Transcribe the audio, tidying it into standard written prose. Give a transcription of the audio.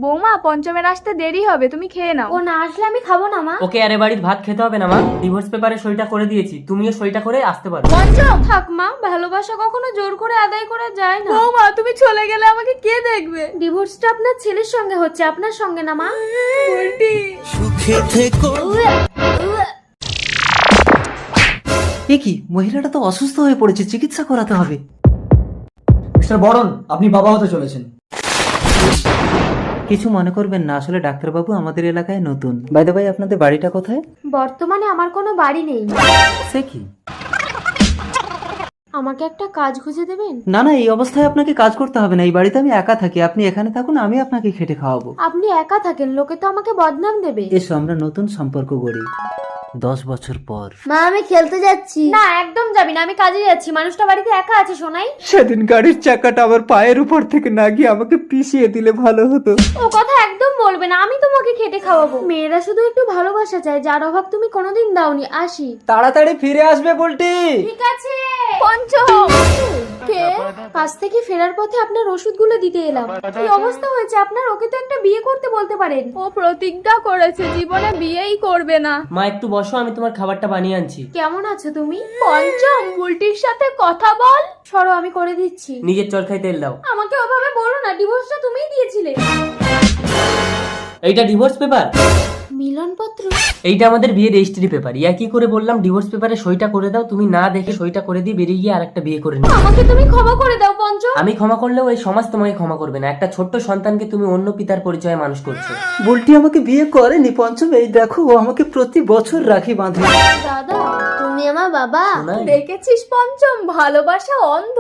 বৌমা পঞ্চমের আসতে দেরি হবে, তুমি খেয়ে নাও। ও না আসলে আমি খাবো না মা। ওকে আরে বাড়ির ভাত খেতে হবে না মা, ডিভোর্স পেপারে সইটা করে দিয়েছি, তুমিও সইটা করে আসতে পারো। পঞ্চম থাক মা, ভালোবাসা কখনো জোর করে আদায় করা যায় না। বৌমা তুমি চলে গেলে আমাকে কে দেখবে? ডিভোর্সটা আপনার ছেলের সঙ্গে হচ্ছে, আপনার সঙ্গে না মা। উল্টি সুখে থেকো। এ কি, মহিলাটা তো অসুস্থ হয়ে পড়েছে, চিকিৎসা করাতে হবে। মিস্টার বরণ, আপনি বাবা হতে চলেছেন। কিছু মনে করবেন না, আসলে ডাক্তারবাবু আমাদের এলাকায় নতুন। বাই দ্য বাই, আপনাদের বাড়িটা কোথায়? বর্তমানে আমার কোনো বাড়ি নেই। সে কি? আমাকে একটা কাজ খুঁজে দেবেন? না না, এই অবস্থায় আপনাকে কাজ করতে হবে না, এই বাড়িতে আমি একা থাকি, আপনি এখানে থাকুন, আমি আপনাকে খেটে খাওয়াবো। আপনি একা থাকেন, লোকে তো আমাকে বদনাম দেবে। এসো আমরা নতুন সম্পর্ক গড়ি 10 বছর পর। মা আমি খেলতে যাচ্ছি। না একদম যাবি না, আমি কাজে যাচ্ছি। মানুষটা বাড়িতে একা আছে শোনাই। সেদিন গাড়ির চাকাটা আমার পায়ের উপর থেকে না গিয়ে আমাকে পিষিয়ে দিলে ভালো হতো। ও কথা একদম বলবে না, আমি তোমাকে খেটে খাওয়াবো। মেয়েরা শুধু একটু ভালোবাসা চায়, যার অভাব তুমি কোনোদিন দাওনি। আসি। তাড়াতাড়ি ফিরে আসবে বলটি। ঠিক আছে। পঞ্চম কে? কাজ থেকে ফেরার পথে আপনার ওষুধগুলো দিতে এলাম। কি অবস্থা হয়েছে আপনার? ওকে তো একটা বিয়ে করতে বলতে পারেন। ও প্রতিজ্ঞা করেছে জীবনে বিয়েই করবে না। মা একটু বসো, আমি তোমার খাবারটা বানিয়ে আনছি। কেমন আছো তুমি? পঞ্চম বুলটির সাথে কথা বল। সরো আমি করে দিচ্ছি। নিজের চরকায় তেল দাও। আমাকে ওভাবে বলো না, ডিভোর্সটা তুমিই দিয়েছিলে। এইটা ডিভোর্স পেপার? মিলনপত্র? এইটা আমাদের বিয়ে রেজিস্ট্রি পেপার। ইয়া কি করে বললাম ডিভোর্স পেপারে সইটা করে দাও, তুমি না দেখে সইটা করে দিয়ে বেরিয়ে গিয়ে আরেকটা বিয়ে করে নিও। আমাকে তুমি ক্ষমা করে দাও পঞ্চম। আমি ক্ষমা করলেও এই সমাজ তোমাকে ক্ষমা করবে না। একটা ছোট্ট সন্তানকে তুমি অন্য পিতার পরিচয়ে মানুষ করছো। বলটি আমাকে বিয়ে করেনি পঞ্চম, এই দেখো ও আমাকে প্রতি বছর রাখি বাঁধে। দাদা তুমি আমার বাবা। শোনাই? দেখেছিস পঞ্চম, ভালোবাসা অন্ধ।